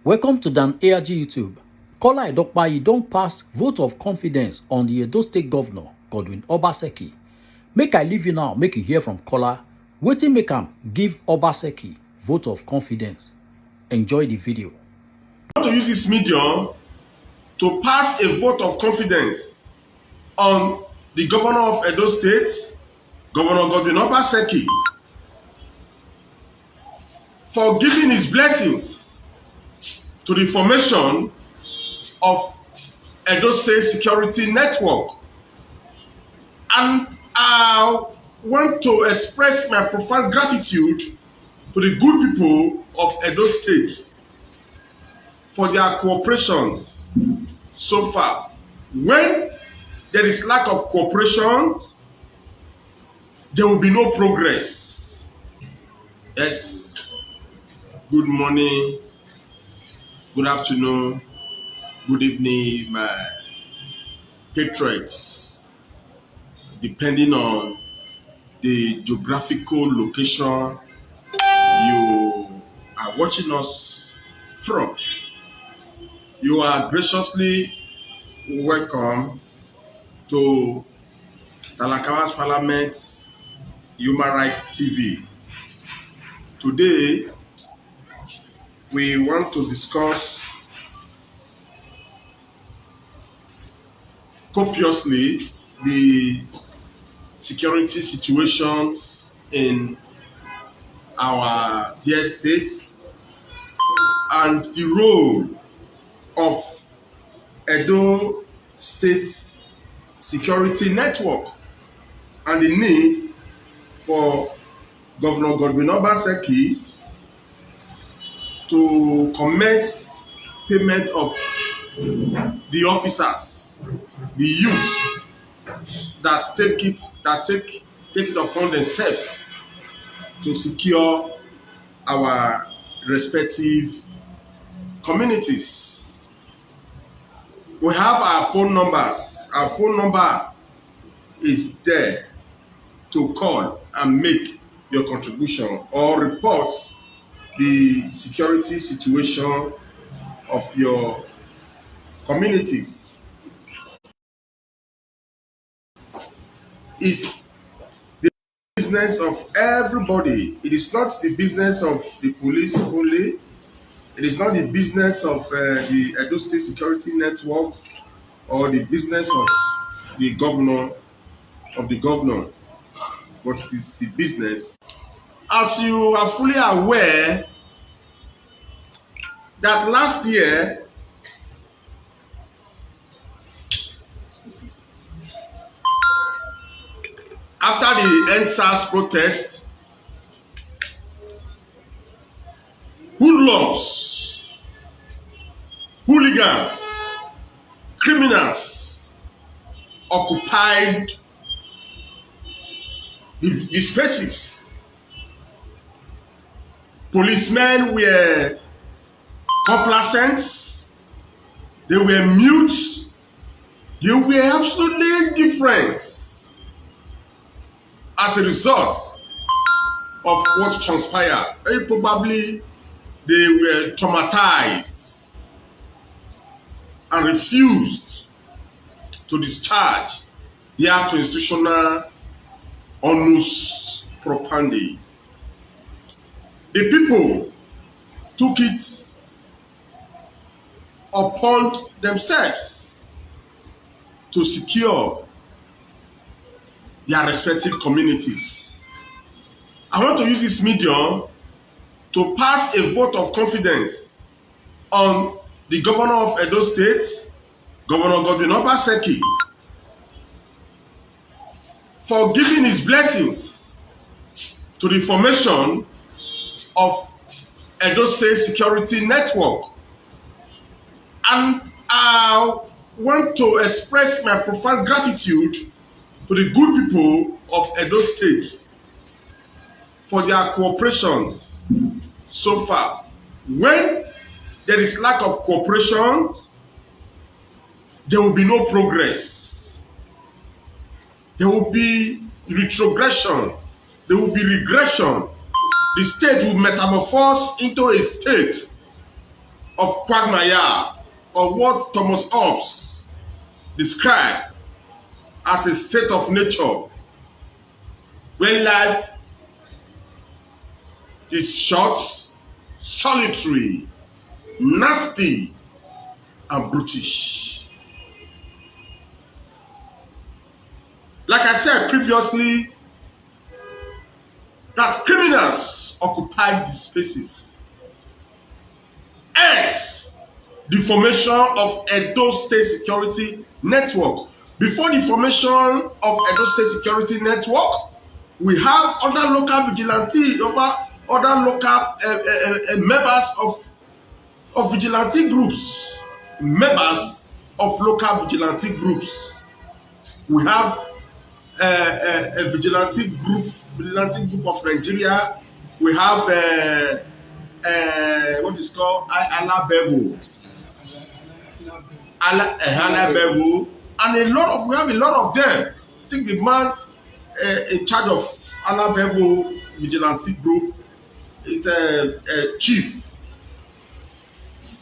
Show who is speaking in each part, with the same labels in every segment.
Speaker 1: Welcome to Dan ARG YouTube. Kola Edokpayi don't pass vote of confidence on the Edo State Governor, Godwin Obaseki. Make I leave you now, make you hear from Kola. Wetin make am give Obaseki vote of confidence. Enjoy the video.
Speaker 2: I want to use this medium to pass a vote of confidence on the governor of Edo State, Governor Godwin Obaseki, for giving his blessings to the formation of Edo State Security Network. And I want to express my profound gratitude to the good people of Edo State for their cooperation so far. When there is lack of cooperation, there will be no progress. Yes, good morning, good afternoon, good evening, my patriots, depending on the geographical location you are watching us from. You are graciously welcome to Talakawa's Parliament Human Rights TV. Today, we want to discuss copiously the security situation in our dear states and the role of Edo State Security Network and the need for Governor Godwin Obaseki to commence payment of the officers, the youth that take it upon themselves to secure our respective communities. We have our phone numbers. Our phone number is there to call and make your contribution or report the security situation of your communities. It's the business of everybody. It is not the business of the police only. It is not the business of the Edo State Security Network or the business of the governor, but it is the business. As you are fully aware that last year, after the NSAS protest, hoodlums, hooligans, criminals occupied the spaces. Policemen were complacent, they were mute, they were absolutely different as a result of what transpired. Very probably they were traumatized and refused to discharge their constitutional onus properndi. The people took it upon themselves to secure their respective communities. I want to use this medium to pass a vote of confidence on the governor of Edo State, Governor Godwin Obaseki, for giving his blessings to the formation of Edo State Security Network. And I want to express my profound gratitude to the good people of Edo State for their cooperation so far. When there is lack of cooperation, there will be no progress. There will be retrogression. There will be regression. The state will metamorphose into a state of quagmire, or what Thomas Hobbes described as a state of nature when life is short, solitary, nasty, and brutish. Like I said previously, that criminals occupy these spaces. Hence, the formation of Edo State Security Network. Before the formation of Edo State Security Network, we have other local vigilante, other local members of vigilante groups. Members of local vigilante groups. We have a vigilante group of Nigeria. We have what is called Alabebu, and we have a lot of them. I think the man in charge of Alabebu vigilante group is Chief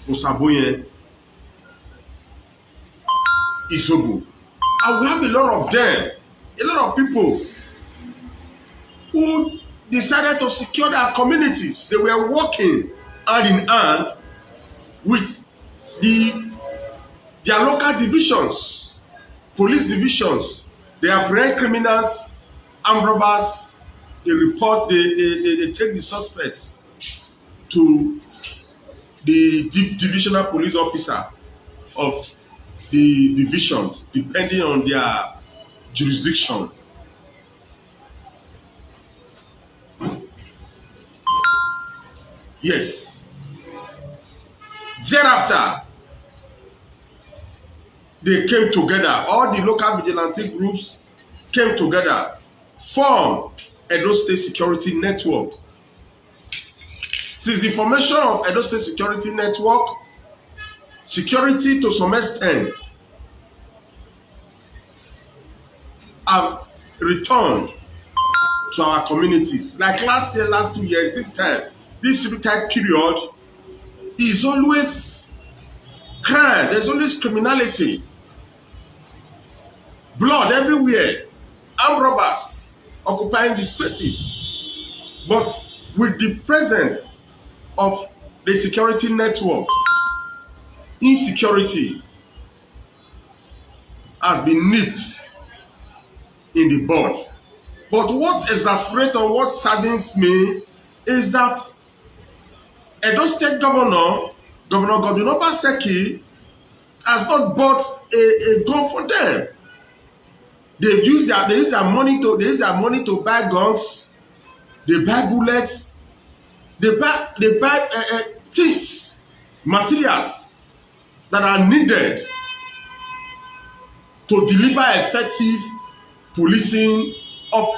Speaker 2: Osaboye Isobu, and we have a lot of them, a lot of people who decided to secure their communities. They were working hand in hand with their local divisions, police divisions. They apprehend criminals, armed robbers. They report. They take the suspects to the divisional police officer of the divisions, depending on their jurisdiction. Yes. Thereafter, they came together. All the local vigilante groups came together, formed Edo State Security Network. Since the formation of Edo State Security Network, security to some extent have returned to our communities. Like last year, last 2 years, this time, this type period is always crime. There's always criminality, blood everywhere, armed robbers occupying the spaces. But with the presence of the security network, insecurity has been nipped in the bud. But what exasperates or what saddens me is that Edo State Governor Godwin Obaseki has not bought a gun for them. They use their money to buy guns. They buy bullets. They buy things, materials that are needed to deliver effective policing of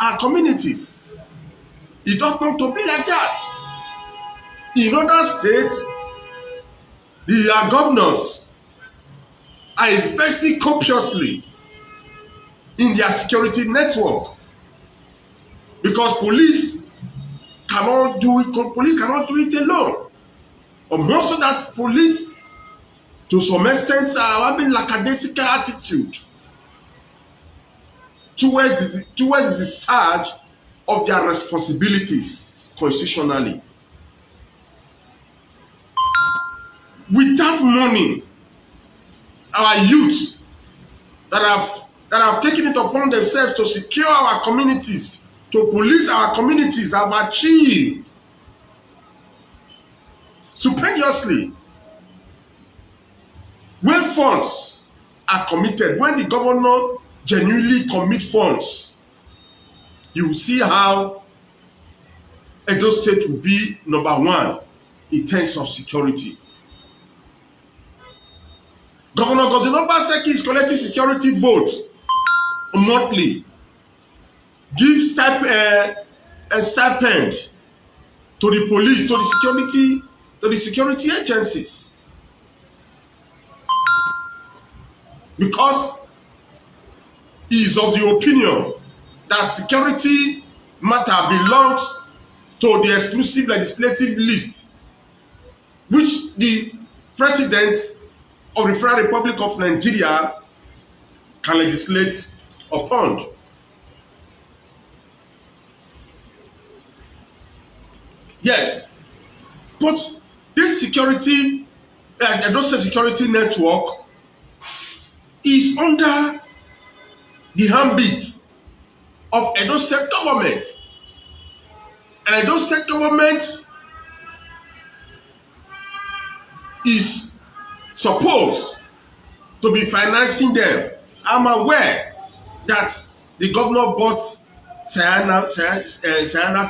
Speaker 2: our communities. It does not to be like that. In other states, their governors are investing copiously in their security network, because police cannot do it. Police cannot do it alone. But most of that police, to some extent, are having lackadaisical attitude towards the discharge of their responsibilities constitutionally. With that money, our youth that have taken it upon themselves to secure our communities, to police our communities, have achieved stupendously. When funds are committed, when the governor genuinely commit funds, you will see how Edo State will be number one in terms of security. Governor Godwin Obaseki is collecting security votes monthly, gives a stipend to the police, to the security agencies, because he is of the opinion that security matter belongs to the exclusive legislative list which the President of the Federal Republic of Nigeria can legislate upon. Yes, but this security, Edo State security network is under the ambit of Edo State government. And Edo State government is supposed to be financing them. I'm aware that the governor bought Sayana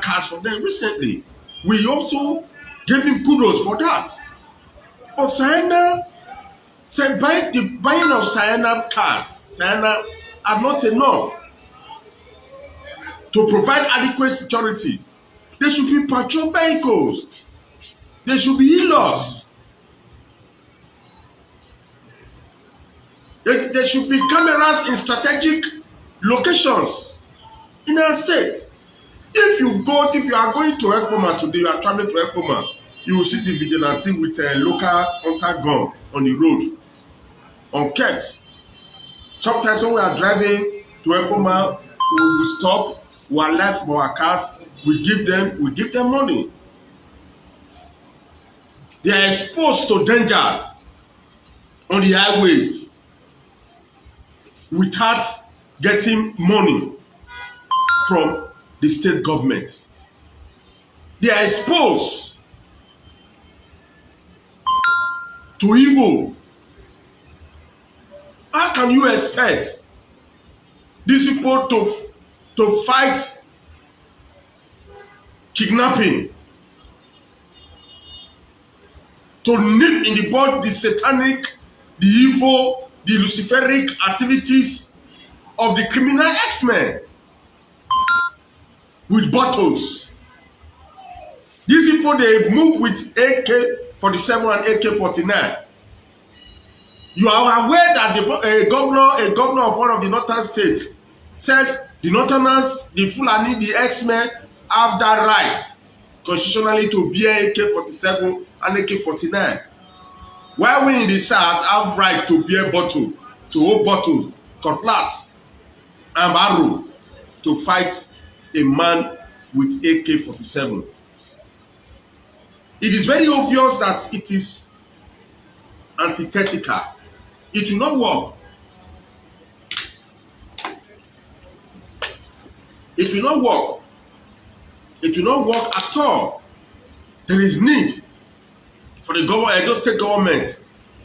Speaker 2: cars for them recently. We also gave him kudos for that. But Sayana said the buying of Sayana cars, Sayana are not enough to provide adequate security. There should be patrol vehicles. There should be healers. There should be cameras in strategic locations in our state. If you are going to Ekpoma today, you are traveling to Ekpoma, you will see the vigilante with a local hunter gun on the road, unkept. Sometimes when we are driving to Ekpoma, we will stop, we are left for our cars, we give them money. They are exposed to dangers on the highways without getting money from the state government. They are exposed to evil. How can you expect these people to fight kidnapping, to nip in the bud the satanic, the evil, the luciferic activities of the criminal X-Men with bottles? These people, they move with AK-47 and AK-49. You are aware that a governor of one of the northern states said the northerners, the Fulani, the X-Men have that right constitutionally to bear AK-47 and AK-49. While we in the south have right to bear bottle, to hold bottle, cutlass, and arrow to fight a man with AK-47. It is very obvious that it is antithetical. It will not work. It will not work. It will not work at all. There is need for the Edo State government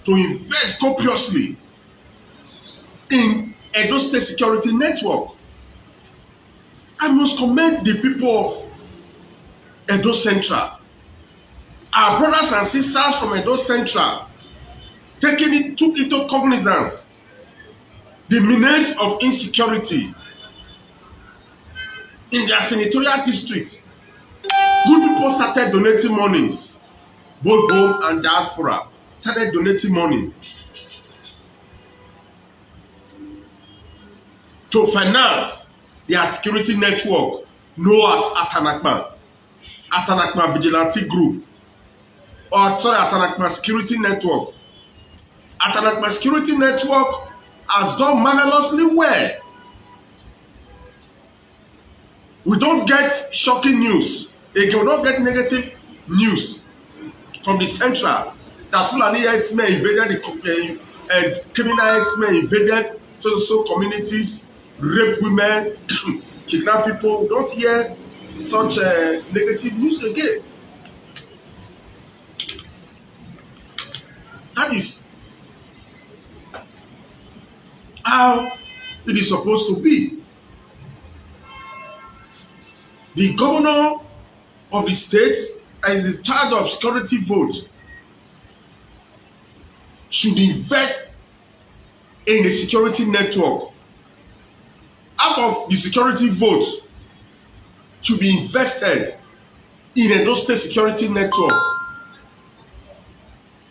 Speaker 2: to invest copiously in Edo State security network. I must commend the people of Edo Central. Our brothers and sisters from Edo Central took into cognizance the menace of insecurity in their senatorial district. Good people started donating monies, both home and diaspora, started donating money to finance their security network known as Atanakma Vigilante Group, Atanakma Security Network. Atanakma Security Network has done marvelously well. We don't get shocking news. Again, we don't get negative news from the central that Fulani X-Men invaded the criminal X-Men invaded so communities, rape women, kidnap people. We don't hear such negative news again. That is how it is supposed to be. The governor of the state and the charge of security vote should invest in the security network. Half of the security vote should be invested in Edo State security network,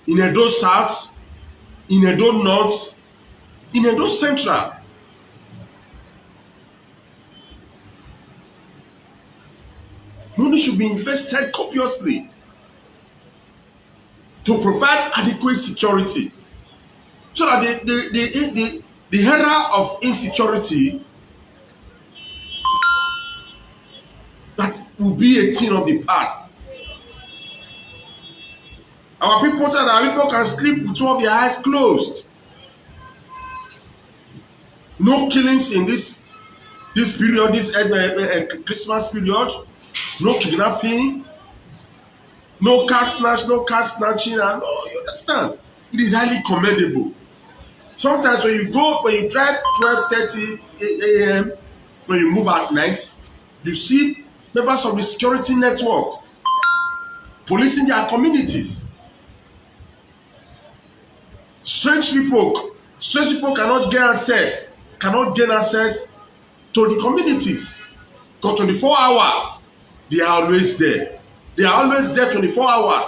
Speaker 2: in Edo South, in Edo North, in Edo Central. Money should be invested copiously. to provide adequate security so that the era of insecurity that will be a thing of the past. Our people, so that our people can sleep with two of their eyes closed. No killings in this period, this Christmas period. No kidnapping. No car snatch, no car snatching, and no, you understand? It is highly commendable. Sometimes when you drive 12:30 a.m., when you move at night, you see members of the security network policing their communities. Strange people cannot gain access to the communities. Because 24 hours, they are always there. They are always there 24 hours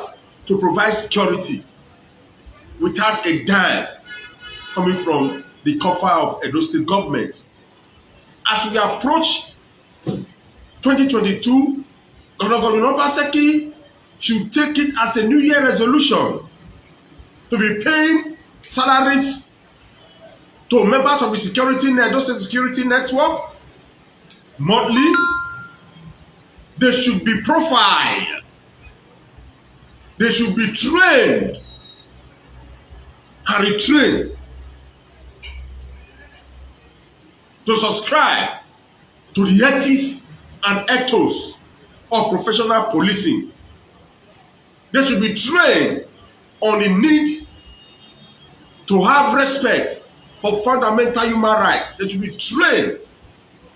Speaker 2: to provide security without a dime coming from the coffer of Edo State government. As we approach 2022, Godwin Obaseki should take it as a New Year resolution to be paying salaries to members of the Edo State security network monthly. They should be profiled. They should be trained and retrained to subscribe to the ethics and ethos of professional policing. They should be trained on the need to have respect for fundamental human rights. They should be trained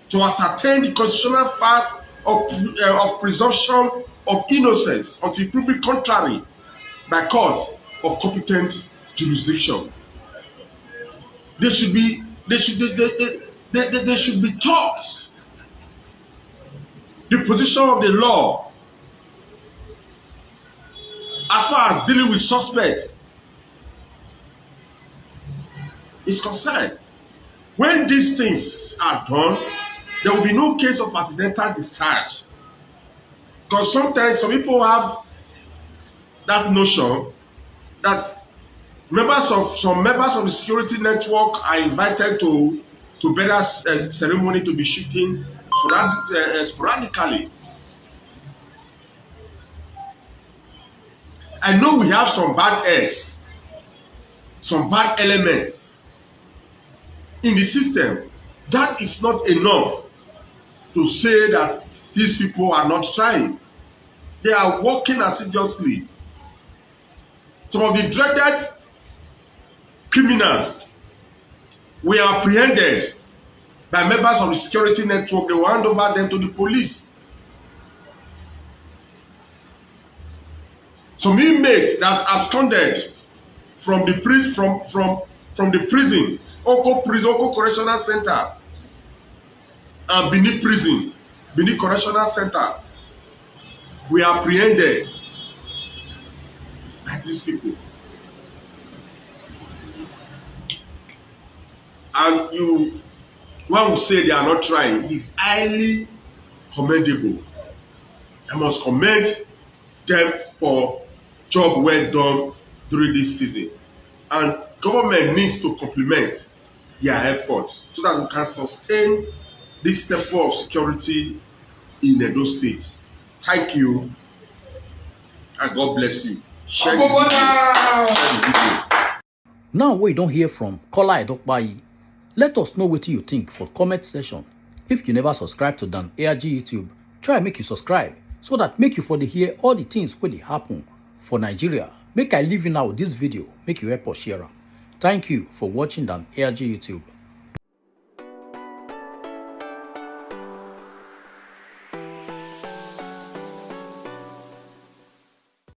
Speaker 2: to ascertain the constitutional fact of presumption of innocence until proven contrary by court of competent jurisdiction. They should be taught the position of the law as far as dealing with suspects is concerned. When these things are done, there will be no case of accidental discharge. Because sometimes some people have that notion that some members of the security network are invited to burial ceremony to be shooting sporadically. I know we have some bad eggs, some bad elements in the system. That is not enough to say that these people are not trying. They are working assiduously. Some of the dreaded criminals were apprehended by members of the security network. They will hand over them to the police. Some inmates that absconded from the prison, Oko Correctional Center, and Benin Correctional Center, were apprehended by these people. And one will say they are not trying. It is highly commendable. I must commend them for job well done during this season. And government needs to complement their efforts so that we can sustain this temple of security in Edo State. Thank you, and God bless you. Share the video.
Speaker 1: Now we don't hear from Kola Edokpayi. Let us know what you think for comment section. If you never subscribe to Dan ARG YouTube, try make you subscribe so that make you for the hear all the things wey dey happen for Nigeria. Make I leave you now with this video, make you help us share am. Thank you for watching Dan ARG YouTube.